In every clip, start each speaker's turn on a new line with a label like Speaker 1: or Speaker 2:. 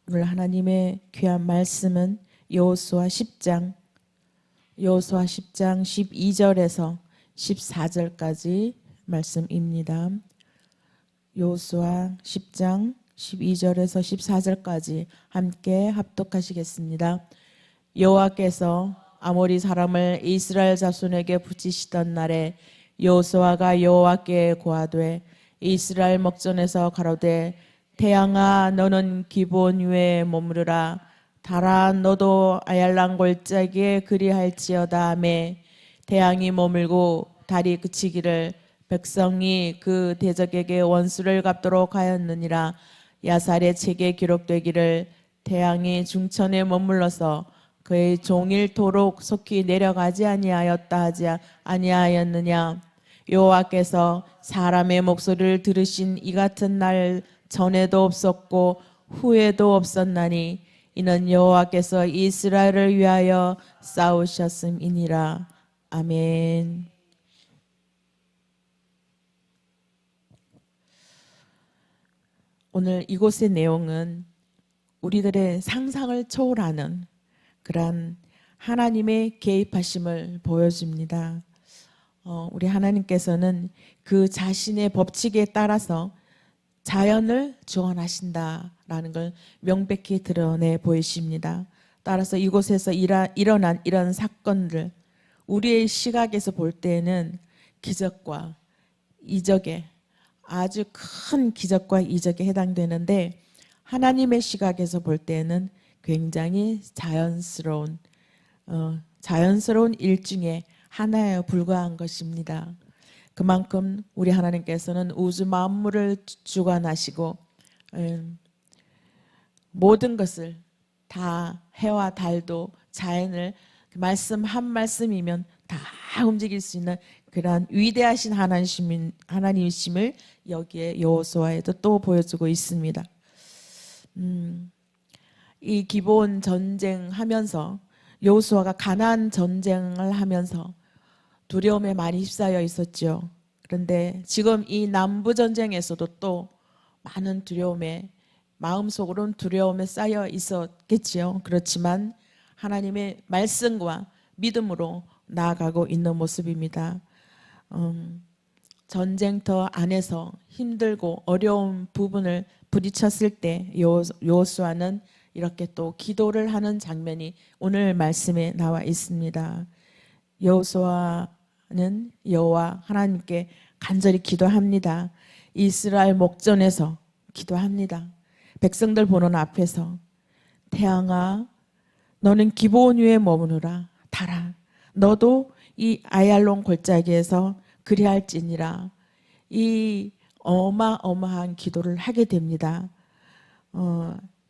Speaker 1: 오늘 하나님의 귀한 말씀은 여호수아 10장 12절에서 14절까지 말씀입니다. 여호수아 10장 12절에서 14절까지 함께 합독하시겠습니다. 여호와께서 아모리 사람을 이스라엘 자손에게 붙이시던 날에 여호수아가 여호와께 고하되 이스라엘 목전에서 가로되 태양아 너는 기브온 위에 머무르라 달아 너도 아얄란 골짜기에 그리할지어다 하매 태양이 머물고 달이 그치기를 백성이 그 대적에게 원수를 갚도록 하였느니라. 야살의 책에 기록되기를 태양이 중천에 머물러서 그의 종일토록 속히 내려가지 아니하였다 하지 아니하였느냐. 여호와께서 사람의 목소리를 들으신 이 같은 날 전에도 없었고 후에도 없었나니 이는 여호와께서 이스라엘을 위하여 싸우셨음이니라. 아멘. 오늘 이곳의 내용은 우리들의 상상을 초월하는 그러한 하나님의 개입하심을 보여줍니다. 우리 하나님께서는 그 자신의 법칙에 따라서 자연을 주관하신다라는 걸 명백히 드러내 보이십니다. 따라서 이곳에서 일어난 이런 사건들, 우리의 시각에서 볼 때는 기적과 이적에 아주 큰 기적과 이적에 해당되는데 하나님의 시각에서 볼 때는 굉장히 자연스러운 일 중에 하나에 불과한 것입니다. 그만큼 우리 하나님께서는 우주 만물을 주관하시고 모든 것을 다 해와 달도 자연을 말씀 한 말씀이면 다 움직일 수 있는 그러한 위대하신 하나님이심을 여기에 여호수아에도 또 보여주고 있습니다. 이 기브온 전쟁하면서 여호수아가 가나안 전쟁을 하면서 두려움에 많이 휩싸여 있었죠. 그런데 지금 이 남부 전쟁에서도 또 많은 두려움에 마음속으로는 두려움에 쌓여 있었겠지요. 그렇지만 하나님의 말씀과 믿음으로 나아가고 있는 모습입니다. 전쟁터 안에서 힘들고 어려운 부분을 부딪혔을 때 여호수아는 이렇게 또 기도를 하는 장면이 오늘 말씀에 나와 있습니다. 여호수아는 여호와 하나님께 간절히 기도합니다. 이스라엘 목전에서 기도합니다. 백성들 보는 앞에서 태양아 너는 기브온 위에 머무르라 달아 너도 이 아얄론 골짜기에서 그리할지니라. 이 어마어마한 기도를 하게 됩니다.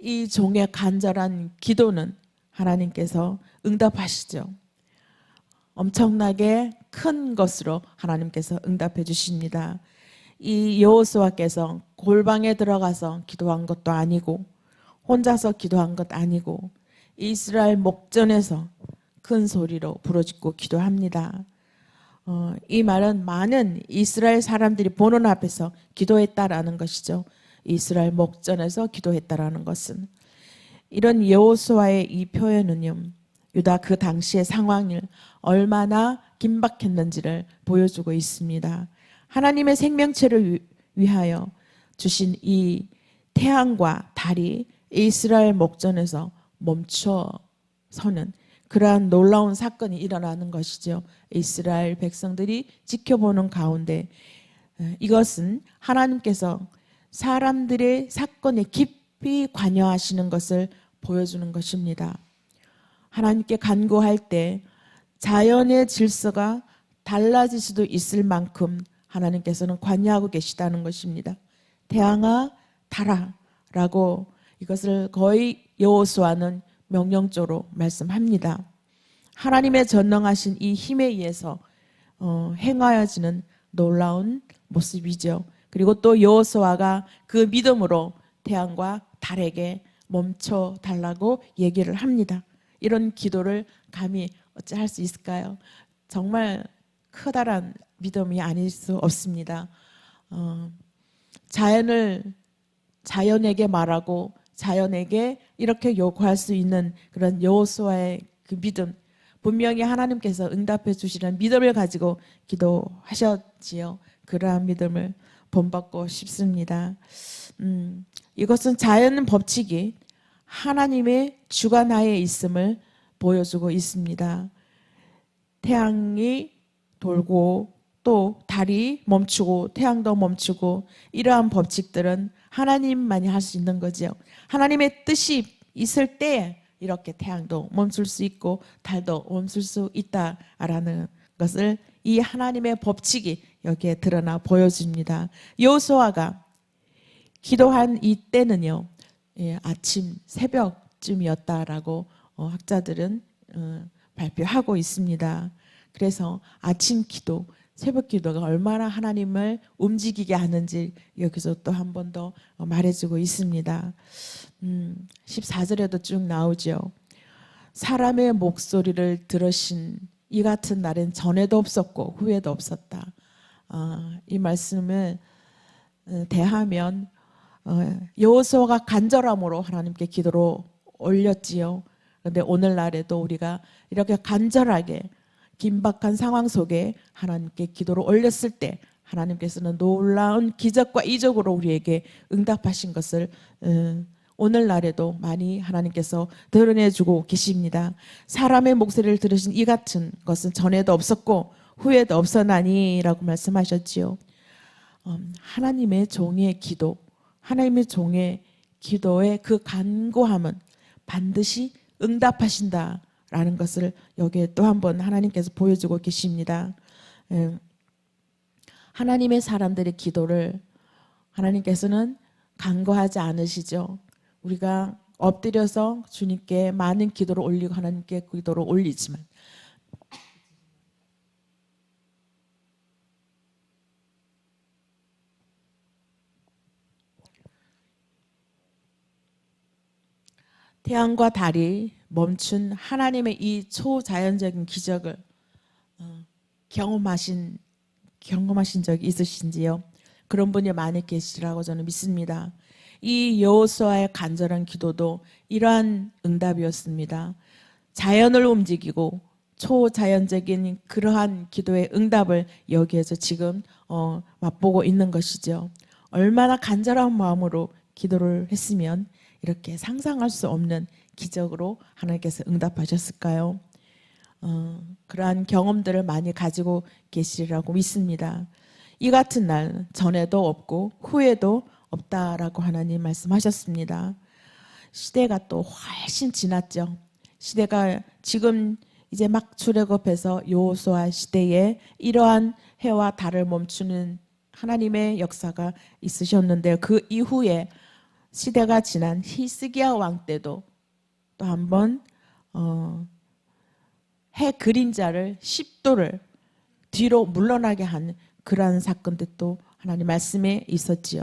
Speaker 1: 이 종의 간절한 기도는 하나님께서 응답하시죠. 엄청나게 큰 것으로 하나님께서 응답해 주십니다. 이 여호수아께서 골방에 들어가서 기도한 것도 아니고 혼자서 기도한 것 아니고 이스라엘 목전에서 큰 소리로 부르짖고 기도합니다. 이 말은 많은 이스라엘 사람들이 보는 앞에서 기도했다라는 것이죠. 이스라엘 목전에서 기도했다라는 것은 이런 여호수아의 이 표현은요. 유다 그 당시의 상황을 얼마나 긴박했는지를 보여주고 있습니다. 하나님의 생명체를 위하여 주신 이 태양과 달이 이스라엘 목전에서 멈춰서는 그러한 놀라운 사건이 일어나는 것이죠. 이스라엘 백성들이 지켜보는 가운데 이것은 하나님께서 사람들의 사건에 깊이 관여하시는 것을 보여주는 것입니다. 하나님께 간구할 때 자연의 질서가 달라질 수도 있을 만큼 하나님께서는 관여하고 계시다는 것입니다. 태양아 달아 라고 이것을 거의 여호수아는 명령조로 말씀합니다. 하나님의 전능하신 이 힘에 의해서 행하여지는 놀라운 모습이죠. 그리고 또 여호수아가 그 믿음으로 태양과 달에게 멈춰 달라고 얘기를 합니다. 이런 기도를 감히 어찌 할 수 있을까요? 정말 커다란 믿음이 아닐 수 없습니다. 자연에게 말하고 자연에게 이렇게 요구할 수 있는 그런 여호수아의 그 믿음, 분명히 하나님께서 응답해 주시는 믿음을 가지고 기도하셨지요. 그러한 믿음을 본받고 싶습니다. 이것은 자연 법칙이 하나님의 주관하에 있음을 보여주고 있습니다. 태양이 돌고 또 달이 멈추고 태양도 멈추고 이러한 법칙들은 하나님만이 할 수 있는 거죠. 하나님의 뜻이 있을 때 이렇게 태양도 멈출 수 있고 달도 멈출 수 있다라는 것을 이 하나님의 법칙이 여기에 드러나 보여줍니다. 여호수아가 기도한 이때는요, 아침 새벽쯤이었다라고 학자들은 발표하고 있습니다. 그래서 아침 기도, 새벽 기도가 얼마나 하나님을 움직이게 하는지 여기서 또 한 번 더 말해주고 있습니다. 14절에도 쭉 나오죠. 사람의 목소리를 들으신 이 같은 날은 전에도 없었고 후에도 없었다. 이 말씀을 대하면 여호수아가 간절함으로 하나님께 기도로 올렸지요. 그런데 오늘날에도 우리가 이렇게 간절하게 긴박한 상황 속에 하나님께 기도를 올렸을 때 하나님께서는 놀라운 기적과 이적으로 우리에게 응답하신 것을 오늘날에도 많이 하나님께서 드러내주고 계십니다. 사람의 목소리를 들으신 이 같은 것은 전에도 없었고 후에도 없었나니라고 말씀하셨지요. 하나님의 종의 기도, 하나님의 종의 기도의 그 간구함은 반드시 응답하신다라는 것을 여기에 또 한 번 하나님께서 보여주고 계십니다. 하나님의 사람들의 기도를 하나님께서는 간구하지 않으시죠. 우리가 엎드려서 주님께 많은 기도를 올리고 하나님께 기도를 올리지만 태양과 달이 멈춘 하나님의 이 초자연적인 기적을 경험하신 적이 있으신지요? 그런 분이 많이 계시라고 저는 믿습니다. 이 여호수아의 간절한 기도도 이러한 응답이었습니다. 자연을 움직이고 초자연적인 그러한 기도의 응답을 여기에서 지금 맛보고 있는 것이죠. 얼마나 간절한 마음으로 기도를 했으면 이렇게 상상할 수 없는 기적으로 하나님께서 응답하셨을까요? 그러한 경험들을 많이 가지고 계시리라고 믿습니다. 이 같은 날 전에도 없고 후에도 없다라고 하나님 말씀하셨습니다. 시대가 또 훨씬 지났죠. 시대가 지금 이제 막 출애굽해서 여호수아 시대에 이러한 해와 달을 멈추는 하나님의 역사가 있으셨는데 그 이후에 시대가 지난 히스기야 왕 때도 또 한 번 해 그림자를 10도를 뒤로 물러나게 한 그러한 사건들도 하나님 말씀에 있었지요.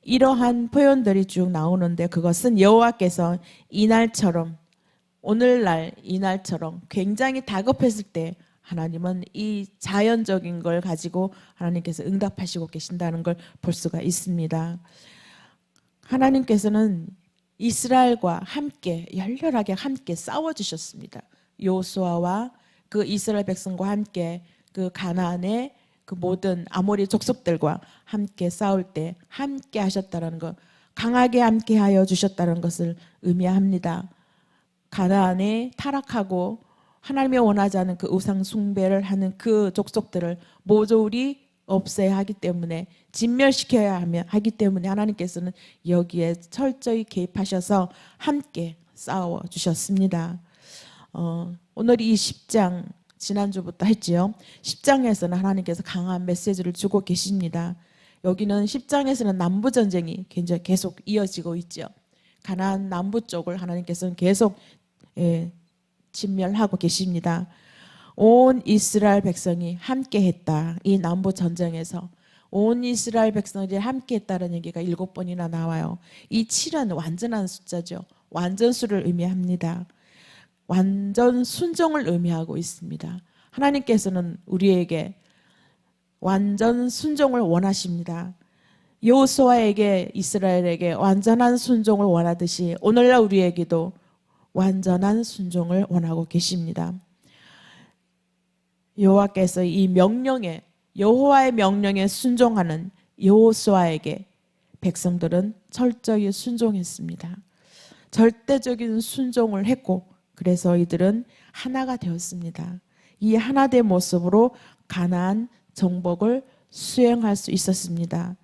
Speaker 1: 이러한 표현들이 쭉 나오는데 그것은 여호와께서 이날처럼 오늘날 이날처럼 굉장히 다급했을 때 하나님은 이 자연적인 걸 가지고 하나님께서 응답하시고 계신다는 걸 볼 수가 있습니다. 하나님께서는 이스라엘과 함께 열렬하게 함께 싸워주셨습니다. 여호수아와 그 이스라엘 백성과 함께 그 가나안의 그 모든 아모리 족속들과 함께 싸울 때 함께 하셨다는 것, 강하게 함께 하여 주셨다는 것을 의미합니다. 가나안에 타락하고 하나님이 원하지 않은 그 우상 숭배를 하는 그 족속들을 모조리 없애야 하기 때문에 진멸시켜야 하기 때문에 하나님께서는 여기에 철저히 개입하셔서 함께 싸워 주셨습니다. 오늘 이 10장 지난주부터 했지요. 10장에서는 하나님께서 강한 메시지를 주고 계십니다. 여기는 10장에서는 남부 전쟁이 굉장히 계속 이어지고 있죠. 가나안 남부 쪽을 하나님께서는 계속 진멸하고 계십니다. 온 이스라엘 백성이 함께했다. 이 남부 전쟁에서 온 이스라엘 백성들이 함께했다는 얘기가 7번이나 나와요. 이 7은 완전한 숫자죠. 완전수를 의미합니다. 완전 순종을 의미하고 있습니다. 하나님께서는 우리에게 완전 순종을 원하십니다. 여호수아에게 이스라엘에게 완전한 순종을 원하듯이 오늘날 우리에게도 완전한 순종을 원하고 계십니다. 여호와께서 이 명령에 여호와의 명령에 순종하는 여호수아에게 백성들은 철저히 순종했습니다. 절대적인 순종을 했고 그래서 이들은 하나가 되었습니다. 이 하나된 모습으로 가나안 정복을 수행할 수 있었습니다.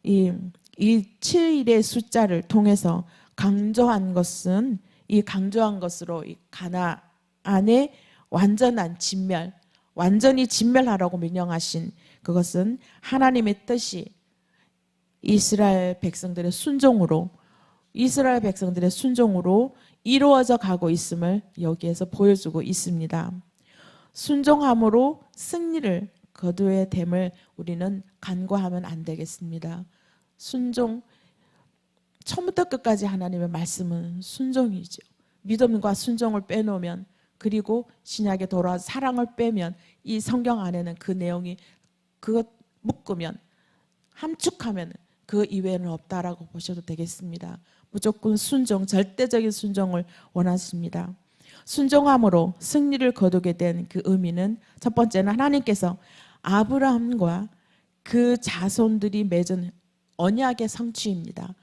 Speaker 1: 이 7일의 숫자를 통해서 강조한 것은 이 강조한 것으로 이 가나안의 완전한 진멸, 완전히 진멸하라고 명령하신 그것은 하나님의 뜻이 이스라엘 백성들의 순종으로 이루어져 가고 있음을 여기에서 보여주고 있습니다. 순종함으로 승리를 거두어야 됨을 우리는 간과하면 안 되겠습니다. 순종, 처음부터 끝까지 하나님의 말씀은 순종이죠. 믿음과 순종을 빼놓으면, 그리고 신약에 돌아와서 사랑을 빼면, 이 성경 안에는 그 내용이 그것 묶으면, 함축하면 그 이외에는 없다라고 보셔도 되겠습니다. 무조건 순종, 절대적인 순종을 원하십니다. 순종함으로 승리를 거두게 된 그 의미는 첫 번째는 하나님께서 아브라함과 그 자손들이 맺은 언약의 성취입니다.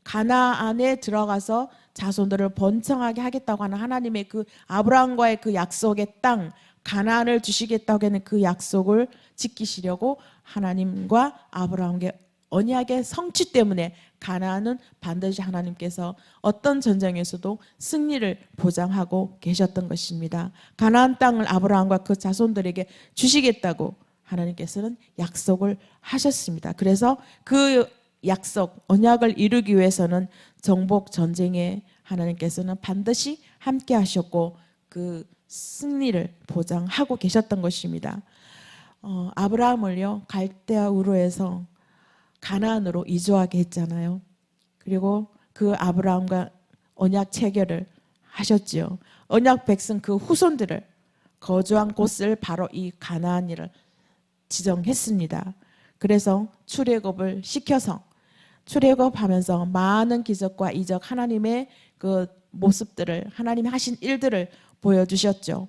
Speaker 1: 가나안에 들어가서 자손들을 번성하게 하겠다고 하는 하나님의 그 아브라함과의 그 약속의 땅, 가나안을 주시겠다고 하는 그 약속을 지키시려고 하나님과 아브라함의 언약의 성취 때문에 가나안은 반드시 하나님께서 어떤 전쟁에서도 승리를 보장하고 계셨던 것입니다. 가나안 땅을 아브라함과 그 자손들에게 주시겠다고 하나님께서는 약속을 하셨습니다. 그래서 그 약속, 언약을 이루기 위해서는 정복 전쟁에 하나님께서는 반드시 함께 하셨고 그 승리를 보장하고 계셨던 것입니다. 아브라함을요, 갈대아 우르에서 가나안으로 이주하게 했잖아요. 그리고 그 아브라함과 언약 체결을 하셨지요. 언약 백성 그 후손들을 거주한 곳을 바로 이 가나안이를 지정했습니다. 그래서 출애굽을 시켜서 출애굽하면서 많은 기적과 이적, 하나님의 그 모습들을, 하나님이 하신 일들을 보여주셨죠.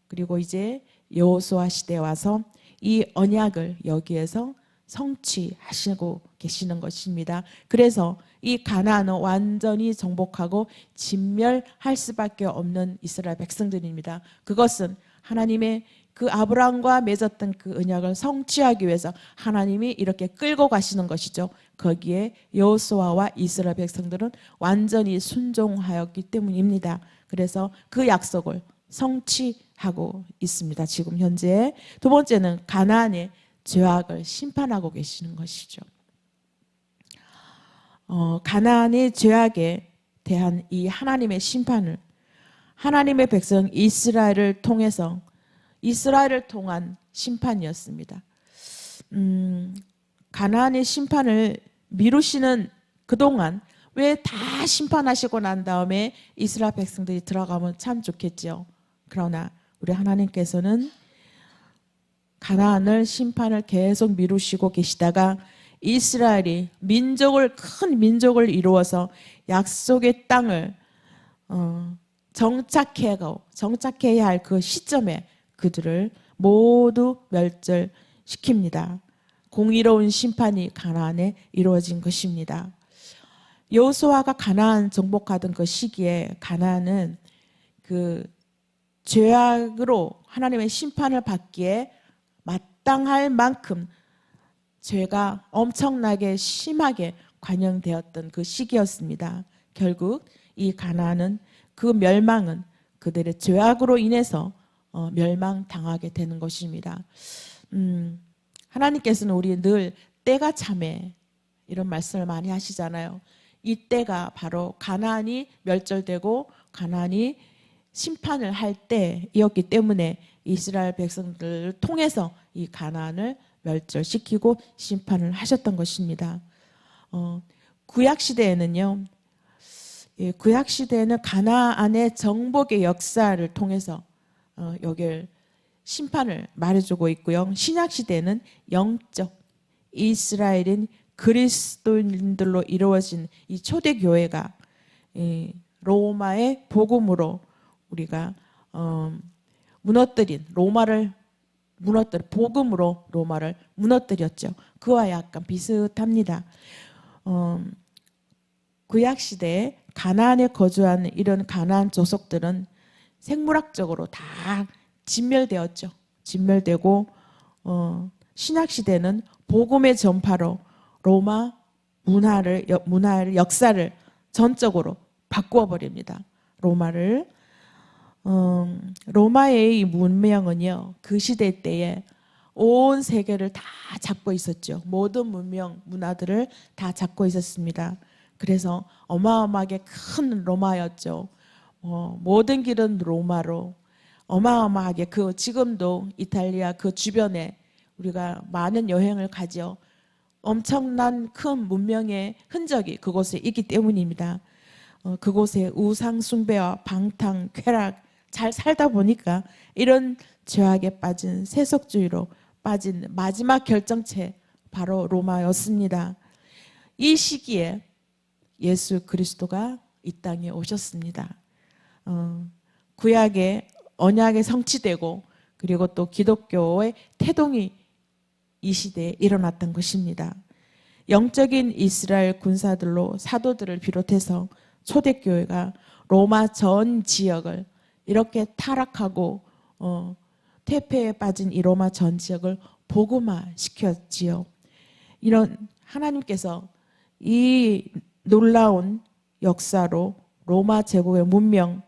Speaker 1: 그리고 이제 여호수아 시대에 와서 이 언약을 여기에서 성취하시고 계시는 것입니다. 그래서 이 가나안은 완전히 정복하고 진멸할 수밖에 없는 이스라엘 백성들입니다. 그것은 하나님의 그 아브라함과 맺었던 그 언약을 성취하기 위해서 하나님이 이렇게 끌고 가시는 것이죠. 거기에 여호수아와 이스라엘 백성들은 완전히 순종하였기 때문입니다. 그래서 그 약속을 성취하고 있습니다. 지금 현재. 두 번째는 가나안의 죄악을 심판하고 계시는 것이죠. 가나안의 죄악에 대한 이 하나님의 심판을 하나님의 백성 이스라엘을 통한 심판이었습니다. 가나안의 심판을 미루시는 그동안 왜 다 심판하시고 난 다음에 이스라엘 백성들이 들어가면 참 좋겠죠. 그러나 우리 하나님께서는 가나안을 심판을 계속 미루시고 계시다가 이스라엘이 큰 민족을 이루어서 약속의 땅을 정착해야 할 그 시점에 그들을 모두 멸절시킵니다. 공의로운 심판이 가나안에 이루어진 것입니다. 여호수아가 가나안 정복하던 그 시기에 가나안은 그 죄악으로 하나님의 심판을 받기에 마땅할 만큼 죄가 엄청나게 심하게 관영되었던 그 시기였습니다. 결국 이 가나안은 그 멸망은 그들의 죄악으로 인해서 멸망당하게 되는 것입니다. 하나님께서는 우리 늘 때가 참해 이런 말씀을 많이 하시잖아요. 이 때가 바로 가나안이 멸절되고 가나안이 심판을 할 때이었기 때문에 이스라엘 백성들을 통해서 이 가나안을 멸절시키고 심판을 하셨던 것입니다. 구약 시대에는요, 구약 시대에는 가나안의 정복의 역사를 통해서 여길 심판을 말해주고 있고요. 신약 시대는 영적 이스라엘인 그리스도인들로 이루어진 이 초대교회가 로마의 복음으로 우리가 무너뜨린 복음으로 로마를 무너뜨렸죠. 그와 약간 비슷합니다. 구약 시대에 가나안에 거주하는 이런 가나안 족속들은 생물학적으로 다 진멸되었죠. 진멸되고 신약 시대는 복음의 전파로 로마 문화를 역사를 전적으로 바꾸어 버립니다. 로마의 이 문명은요, 그 시대 때에 온 세계를 다 잡고 있었죠. 모든 문화들을 다 잡고 있었습니다. 그래서 어마어마하게 큰 로마였죠. 모든 길은 로마로 어마어마하게 지금도 이탈리아 그 주변에 우리가 많은 여행을 가죠. 엄청난 큰 문명의 흔적이 그곳에 있기 때문입니다. 그곳에 우상 숭배와 방탕, 쾌락 잘 살다 보니까 이런 죄악에 빠진 세속주의로 빠진 마지막 결정체 바로 로마였습니다. 이 시기에 예수 그리스도가 이 땅에 오셨습니다. 구약의 언약이 성취되고 그리고 또 기독교의 태동이 이 시대에 일어났던 것입니다. 영적인 이스라엘 군사들로 사도들을 비롯해서 초대교회가 로마 전 지역을 이렇게 타락하고 퇴폐에 빠진 이 로마 전 지역을 복음화시켰지요. 이런 하나님께서 이 놀라운 역사로 로마 제국의 문명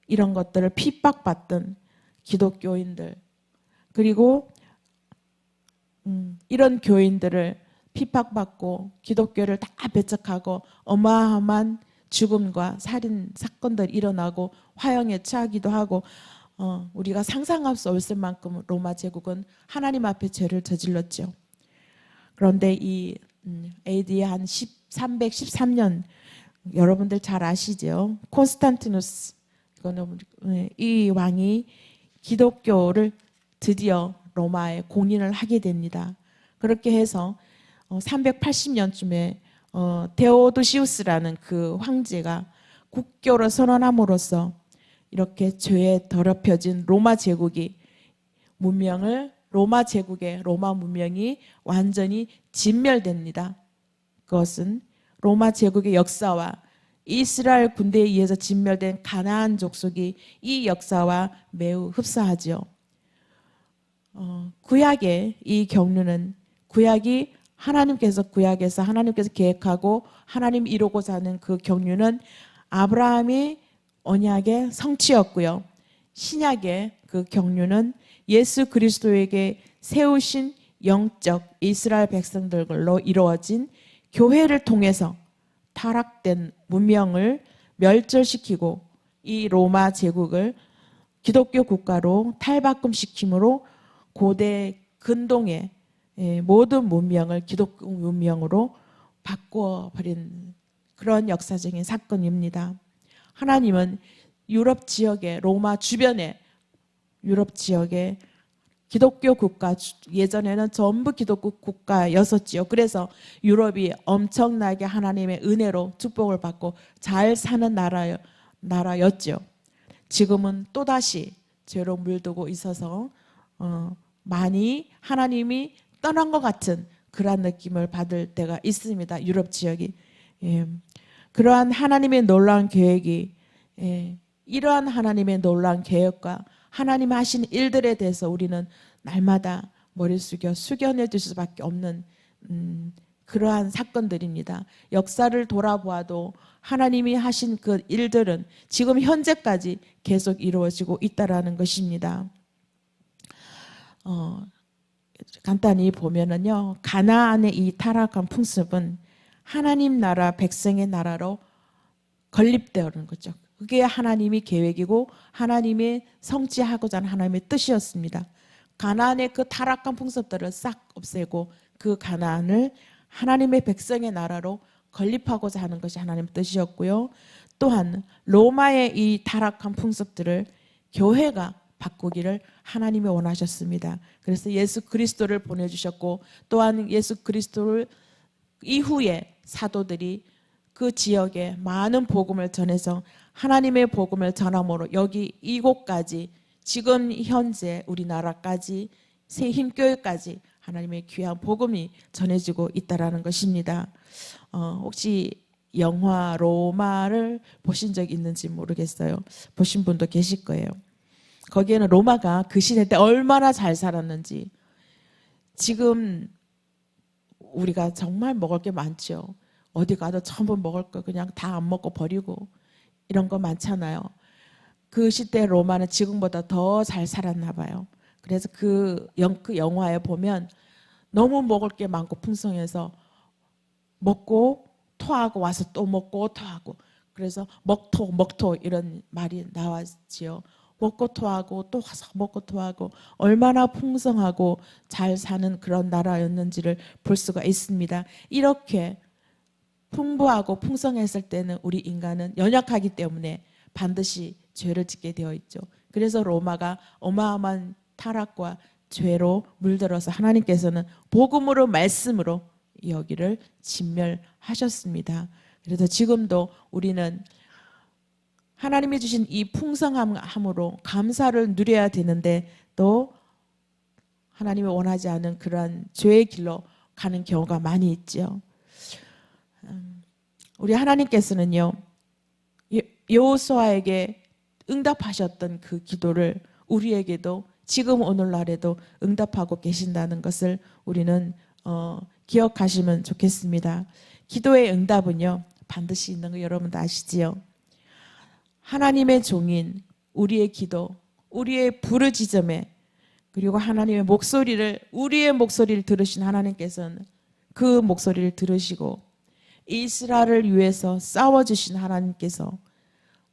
Speaker 1: 이런 것들을 핍박받던 기독교인들 그리고 이런 교인들을 핍박받고 기독교를 다 배척하고 어마어마한 죽음과 살인 사건들이 일어나고 화형에 처하기도 하고 우리가 상상할 수 없을 만큼 로마 제국은 하나님 앞에 죄를 저질렀죠. 그런데 이 AD 한 313년 여러분들 잘 아시죠? 콘스탄티누스 이 왕이 기독교를 드디어 로마에 공인을 하게 됩니다. 그렇게 해서 380년쯤에 데오도시우스라는 그 황제가 국교를 선언함으로써 이렇게 죄에 더럽혀진 로마 제국의 로마 문명이 완전히 진멸됩니다. 그것은 로마 제국의 역사와 이스라엘 군대에 의해서 진멸된 가나안 족속이 이 역사와 매우 흡사하죠. 구약의 이 경륜은 하나님께서 계획하고 하나님 이루고자 하는 그 경륜은 아브라함이 언약의 성취였고요. 신약의 그 경륜은 예수 그리스도에게 세우신 영적 이스라엘 백성들로 이루어진 교회를 통해서 타락된 문명을 멸절시키고 이 로마 제국을 기독교 국가로 탈바꿈시킴으로 고대 근동의 모든 문명을 기독교 문명으로 바꿔버린 그런 역사적인 사건입니다. 하나님은 유럽 지역의 로마 주변의 유럽 지역의 기독교 국가, 예전에는 전부 기독교 국가였었지요. 그래서 유럽이 엄청나게 하나님의 은혜로 축복을 받고 잘 사는 나라였죠. 지금은 또다시 죄로 물들고 있어서 많이 하나님이 떠난 것 같은 그러한 느낌을 받을 때가 있습니다. 유럽 지역이. 그러한 하나님의 놀라운 계획이 이러한 하나님의 놀라운 계획과 하나님 하신 일들에 대해서 우리는 날마다 머리 숙여낼 수밖에 없는 그러한 사건들입니다. 역사를 돌아보아도 하나님이 하신 그 일들은 지금 현재까지 계속 이루어지고 있다라는 것입니다. 간단히 보면은요, 가나안의 이 타락한 풍습은 하나님 나라 백성의 나라로 건립되어는 거죠. 그게 하나님이 계획이고 하나님이 성취하고자 하는 하나님의 뜻이었습니다. 가나안의 그 타락한 풍습들을 싹 없애고 그 가나안을 하나님의 백성의 나라로 건립하고자 하는 것이 하나님의 뜻이었고요. 또한 로마의 이 타락한 풍습들을 교회가 바꾸기를 하나님이 원하셨습니다. 그래서 예수 그리스도를 보내주셨고 또한 예수 그리스도를 이후에 사도들이 그 지역에 많은 복음을 전해서 하나님의 복음을 전함으로 여기 이곳까지 지금 현재 우리나라까지 새 힘교회까지 하나님의 귀한 복음이 전해지고 있다라는 것입니다. 혹시 영화 로마를 보신 적 있는지 모르겠어요. 보신 분도 계실 거예요. 거기에는 로마가 그 시대 때 얼마나 잘 살았는지, 지금 우리가 정말 먹을 게 많죠. 어디 가도 전부 먹을 거 그냥 다 안 먹고 버리고 이런 거 많잖아요. 그 시대 로마는 지금보다 더 잘 살았나 봐요. 그래서 그 영화에 보면 너무 먹을 게 많고 풍성해서 먹고 토하고 와서 또 먹고 토하고, 그래서 먹토 이런 말이 나왔지요. 먹고 토하고 또 와서 먹고 토하고, 얼마나 풍성하고 잘 사는 그런 나라였는지를 볼 수가 있습니다. 이렇게 풍부하고 풍성했을 때는 우리 인간은 연약하기 때문에 반드시 죄를 짓게 되어 있죠. 그래서 로마가 어마어마한 타락과 죄로 물들어서 하나님께서는 복음으로 말씀으로 여기를 진멸하셨습니다. 그래서 지금도 우리는 하나님이 주신 이 풍성함으로 감사를 누려야 되는데 또 하나님이 원하지 않은 그러한 죄의 길로 가는 경우가 많이 있죠. 우리 하나님께서는요, 여호수아에게 응답하셨던 그 기도를 우리에게도 지금 오늘날에도 응답하고 계신다는 것을 우리는 기억하시면 좋겠습니다. 기도의 응답은요 반드시 있는 거 여러분도 아시지요? 하나님의 종인 우리의 기도, 우리의 부르짖음에, 그리고 하나님의 목소리를, 우리의 목소리를 들으신 하나님께서는 그 목소리를 들으시고 이스라엘을 위해서 싸워주신 하나님께서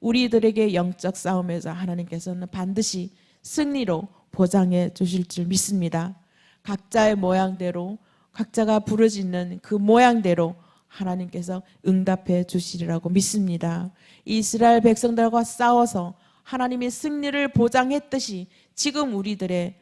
Speaker 1: 우리들에게 영적 싸움에서 하나님께서는 반드시 승리로 보장해 주실 줄 믿습니다. 각자의 모양대로, 각자가 부르짖는 그 모양대로 하나님께서 응답해 주시리라고 믿습니다. 이스라엘 백성들과 싸워서 하나님의 승리를 보장했듯이 지금 우리들의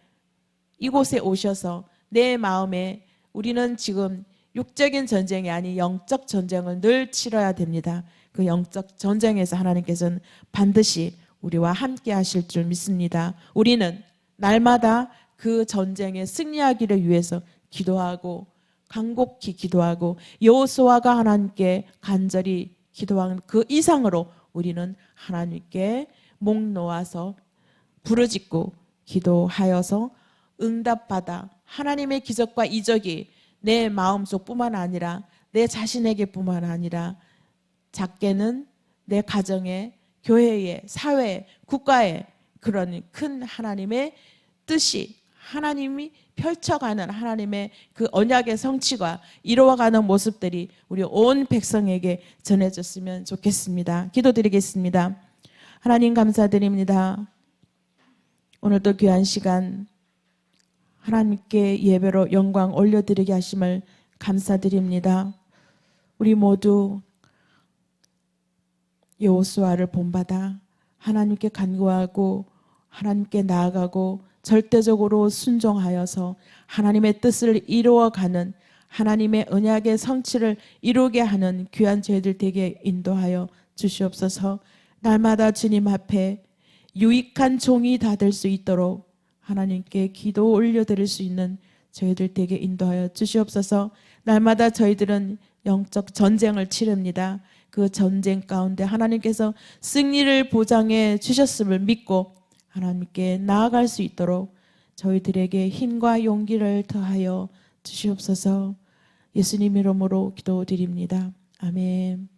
Speaker 1: 이곳에 오셔서 내 마음에, 우리는 지금 육적인 전쟁이 아닌 영적 전쟁을 늘 치러야 됩니다. 그 영적 전쟁에서 하나님께서는 반드시 우리와 함께 하실 줄 믿습니다. 우리는 날마다 그 전쟁에 승리하기를 위해서 기도하고 간곡히 기도하고 여호수아가 하나님께 간절히 기도한 그 이상으로 우리는 하나님께 목 놓아서 부르짖고 기도하여서 응답받아 하나님의 기적과 이적이 내 마음속뿐만 아니라 내 자신에게뿐만 아니라 작게는 내 가정에, 교회에, 사회에, 국가에 그런 큰 하나님의 뜻이, 하나님이 펼쳐가는 하나님의 그 언약의 성취가 이루어가는 모습들이 우리 온 백성에게 전해졌으면 좋겠습니다. 기도드리겠습니다. 하나님 감사드립니다. 오늘도 귀한 시간 하나님께 예배로 영광 올려드리게 하심을 감사드립니다. 우리 모두 여호수아를 본받아 하나님께 간구하고 하나님께 나아가고 절대적으로 순종하여서 하나님의 뜻을 이루어가는, 하나님의 언약의 성취를 이루게 하는 귀한 저희들 되게 인도하여 주시옵소서. 날마다 주님 앞에 유익한 종이 다 될 수 있도록 하나님께 기도 올려드릴 수 있는 저희들 되게 인도하여 주시옵소서. 날마다 저희들은 영적 전쟁을 치릅니다. 그 전쟁 가운데 하나님께서 승리를 보장해 주셨음을 믿고 하나님께 나아갈 수 있도록 저희들에게 힘과 용기를 더하여 주시옵소서. 예수님 이름으로 기도드립니다. 아멘.